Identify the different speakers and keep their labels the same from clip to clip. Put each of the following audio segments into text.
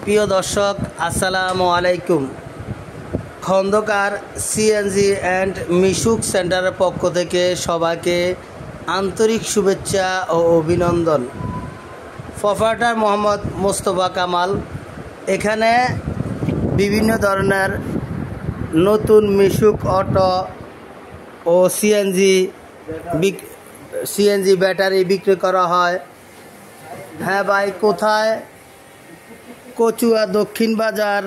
Speaker 1: প্রিয় দর্শক, আসসালামু আলাইকুম। খন্দকার সিএনজি অ্যান্ড মিশুক সেন্টারের পক্ষ থেকে সবাইকে আন্তরিক শুভেচ্ছা ও অভিনন্দন। প্রোপাইটার মোহাম্মদ মোস্তফা কামাল। এখানে বিভিন্ন ধরনের নতুন মিশুক অটো ও সিএনজি ব্যাটারি বিক্রি করা হয়। হ্যাঁ ভাই, কোথায়? কচুয়া দক্ষিণ বাজার,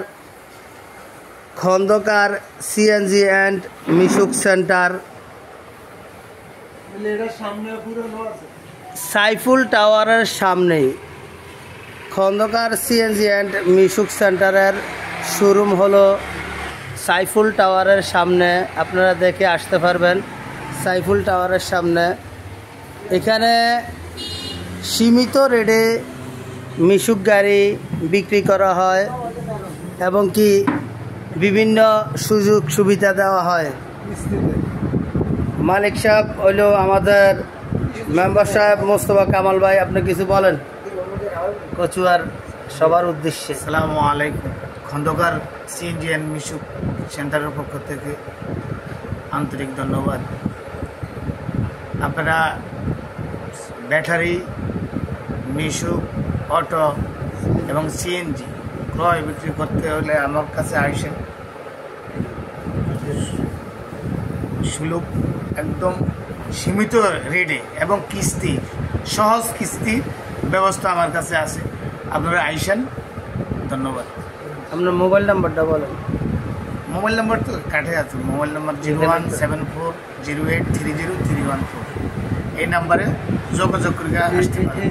Speaker 1: Khandakar CNG and Mishuk centre, Saiful টাওয়ারের সামনেই। খন্দকার সিএনজি অ্যান্ড মিশুক সেন্টারের শোরুম হলো সাইফুল টাওয়ারের সামনে। আপনারা দেখে আসতে পারবেন সাইফুল টাওয়ারের সামনে। এখানে সীমিত রেটে মিশুক গাড়ি বিক্রি করা হয় এবং কি বিভিন্ন সুযোগ সুবিধা দেওয়া হয়। মালিক সাহেব হইল আমাদের মেম্বার সাহেব মোস্তফা কামাল ভাই। আপনি কিছু বলেন কচুয়ার সবার উদ্দেশ্যে।
Speaker 2: আসসালামু আলাইকুম। খন্দকার সিএনজি অ্যান্ড মিশুক সেন্টারের পক্ষ থেকে আন্তরিক ধন্যবাদ। আপনারা ব্যাটারি, মিশুক অটো এবং সিএনজি ক্রয় বিক্রি করতে হলে আমার কাছে আসেন। সুলভ, একদম সীমিত রেটে এবং কিস্তি, সহজ কিস্তির ব্যবস্থা আমার কাছে আছে। আপনারা আইসেন। ধন্যবাদ।
Speaker 1: আপনার মোবাইল নাম্বারটা বলেন।
Speaker 2: মোবাইল নাম্বার তো কাটে আছে। Mobile number 017408300314। এই নাম্বারে যোগাযোগ করে আসতে পারেন।